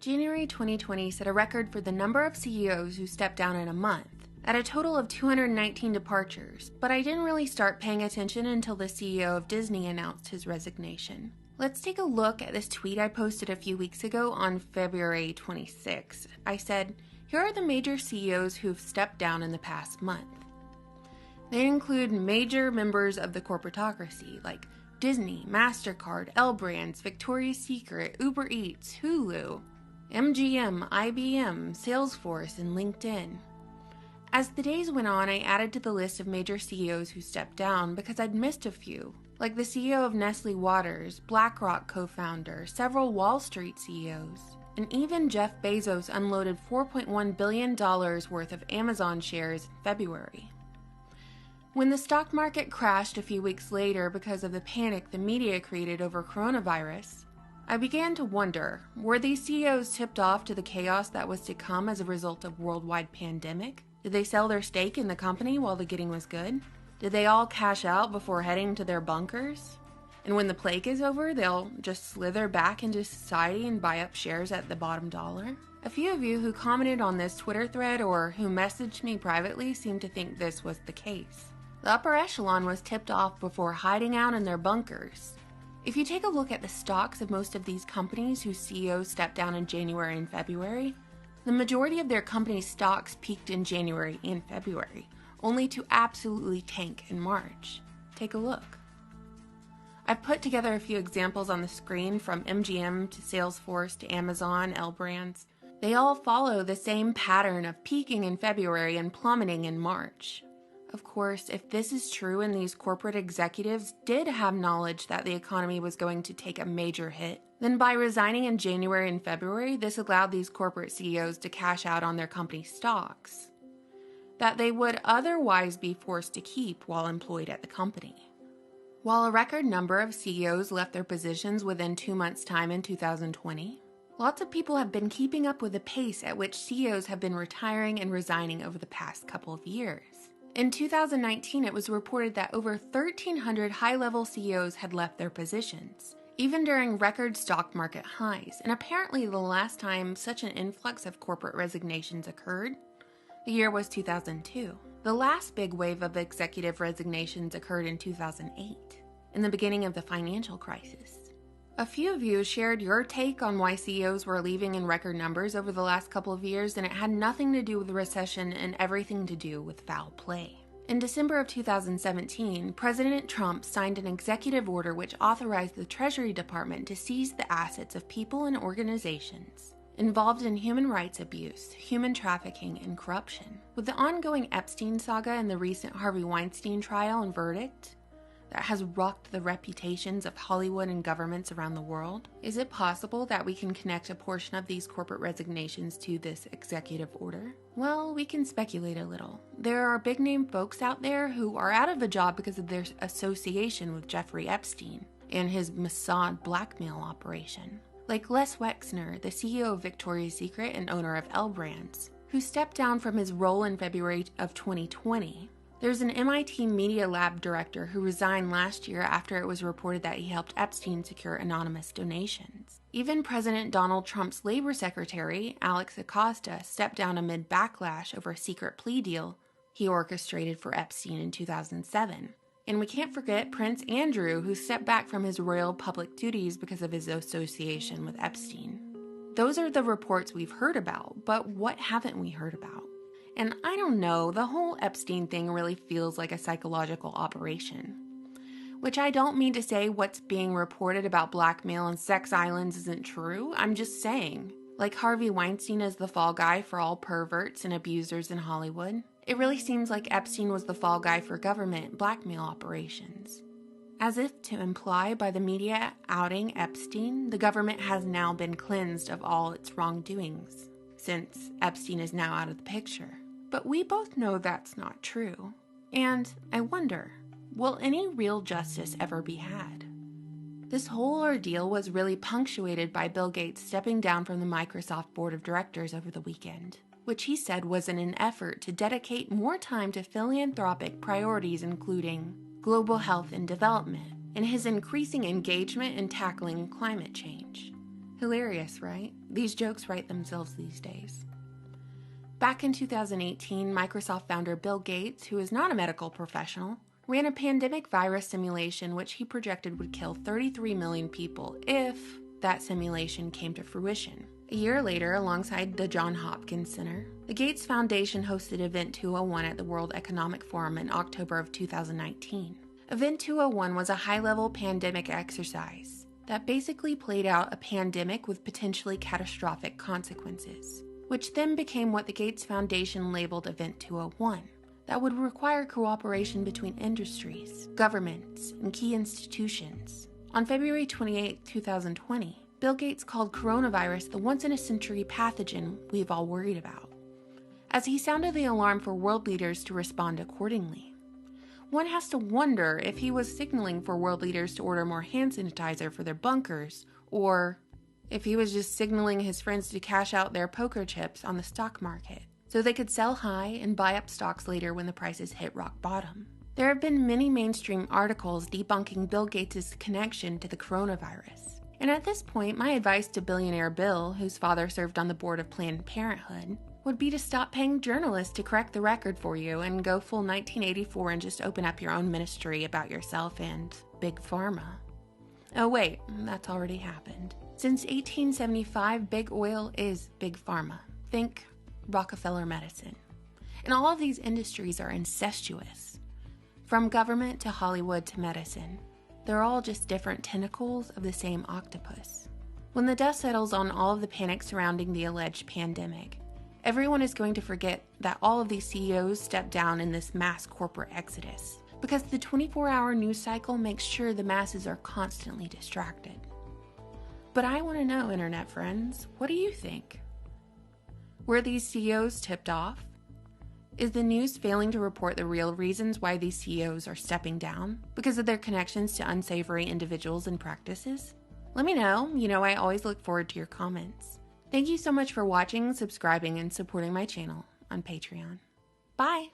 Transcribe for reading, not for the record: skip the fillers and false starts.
January 2020 set a record for the number of CEOs who stepped down in a month, at a total of 219 departures, but I didn't really start paying attention until the CEO of Disney announced his resignation. Let's take a look at this tweet I posted a few weeks ago on February 26. I said, here are the major CEOs who've stepped down in the past month. They include major members of the corporatocracy like Disney, MasterCard, L Brands, Victoria's Secret, Uber Eats, Hulu, MGM, IBM, Salesforce, and LinkedIn. As the days went on, I added to the list of major CEOs who stepped down because I'd missed a few, like the CEO of Nestle Waters, BlackRock co-founder, several Wall Street CEOs, and even Jeff Bezos unloaded $4.1 billion worth of Amazon shares in February. When the stock market crashed a few weeks later because of the panic the media created over coronavirus, I began to wonder, were these CEOs tipped off to the chaos that was to come as a result of worldwide pandemic? Did they sell their stake in the company while the getting was good? Did they all cash out before heading to their bunkers? And when the plague is over, they'll just slither back into society and buy up shares at the bottom dollar? A few of you who commented on this Twitter thread or who messaged me privately seem to think this was the case. The upper echelon was tipped off before hiding out in their bunkers. If you take a look at the stocks of most of these companies whose CEOs stepped down in January and February, the majority of their company's stocks peaked in January and February, only to absolutely tank in March. Take a look. I've put together a few examples on the screen from MGM to Salesforce to Amazon, L Brands. They all follow the same pattern of peaking in February and plummeting in March. Of course, if this is true and these corporate executives did have knowledge that the economy was going to take a major hit, then by resigning in January and February, this allowed these corporate CEOs to cash out on their company stocks that they would otherwise be forced to keep while employed at the company. While a record number of CEOs left their positions within 2 months' time in 2020, lots of people have been keeping up with the pace at which CEOs have been retiring and resigning over the past couple of years. In 2019, it was reported that over 1,300 high-level CEOs had left their positions, even during record stock market highs, and apparently the last time such an influx of corporate resignations occurred, the year was 2002. The last big wave of executive resignations occurred in 2008, in the beginning of the financial crisis. A few of you shared your take on why CEOs were leaving in record numbers over the last couple of years, and it had nothing to do with the recession and everything to do with foul play. In December of 2017, President Trump signed an executive order which authorized the Treasury Department to seize the assets of people and organizations involved in human rights abuse, human trafficking, and corruption. With the ongoing Epstein saga and the recent Harvey Weinstein trial and verdict that has rocked the reputations of Hollywood and governments around the world, is it possible that we can connect a portion of these corporate resignations to this executive order? Well, we can speculate a little. There are big-name folks out there who are out of a job because of their association with Jeffrey Epstein and his Mossad blackmail operation, like Les Wexner, the CEO of Victoria's Secret and owner of L Brands, who stepped down from his role in February of 2020. There's an MIT Media Lab director who resigned last year after it was reported that he helped Epstein secure anonymous donations. Even President Donald Trump's labor secretary, Alex Acosta, stepped down amid backlash over a secret plea deal he orchestrated for Epstein in 2007. And we can't forget Prince Andrew, who stepped back from his royal public duties because of his association with Epstein. Those are the reports we've heard about, but what haven't we heard about? And I don't know, the whole Epstein thing really feels like a psychological operation. Which I don't mean to say what's being reported about blackmail and sex islands isn't true. I'm just saying, like Harvey Weinstein is the fall guy for all perverts and abusers in Hollywood, it really seems like Epstein was the fall guy for government blackmail operations. As if to imply by the media outing Epstein, the government has now been cleansed of all its wrongdoings, since Epstein is now out of the picture. But we both know that's not true. And I wonder, will any real justice ever be had? This whole ordeal was really punctuated by Bill Gates stepping down from the Microsoft board of directors over the weekend, which he said was in an effort to dedicate more time to philanthropic priorities including global health and development, and his increasing engagement in tackling climate change. Hilarious, right? These jokes write themselves these days. Back in 2018, Microsoft founder Bill Gates, who is not a medical professional, ran a pandemic virus simulation which he projected would kill 33 million people if that simulation came to fruition. A year later, alongside the Johns Hopkins Center, the Gates Foundation hosted Event 201 at the World Economic Forum in October of 2019. Event 201 was a high-level pandemic exercise that basically played out a pandemic with potentially catastrophic consequences, which then became what the Gates Foundation labeled Event 201. That would require cooperation between industries, governments, and key institutions. On February 28, 2020, Bill Gates called coronavirus the once-in-a-century pathogen we've all worried about, as he sounded the alarm for world leaders to respond accordingly. One has to wonder if he was signaling for world leaders to order more hand sanitizer for their bunkers, or if he was just signaling his friends to cash out their poker chips on the stock market, so they could sell high and buy up stocks later when the prices hit rock bottom. There have been many mainstream articles debunking Bill Gates' connection to the coronavirus. And at this point, my advice to billionaire Bill, whose father served on the board of Planned Parenthood, would be to stop paying journalists to correct the record for you and go full 1984 and just open up your own ministry about yourself and Big Pharma. Oh wait, that's already happened. Since 1875, Big Oil is Big Pharma. Think Rockefeller medicine. And all of these industries are incestuous. From government to Hollywood to medicine, they're all just different tentacles of the same octopus. When the dust settles on all of the panic surrounding the alleged pandemic, everyone is going to forget that all of these CEOs stepped down in this mass corporate exodus, because the 24-hour news cycle makes sure the masses are constantly distracted. But I want to know, internet friends, what do you think? Were these CEOs tipped off? Is the news failing to report the real reasons why these CEOs are stepping down? Because of their connections to unsavory individuals and practices? Let me know. I always look forward to your comments. Thank you so much for watching, subscribing, and supporting my channel on Patreon. Bye!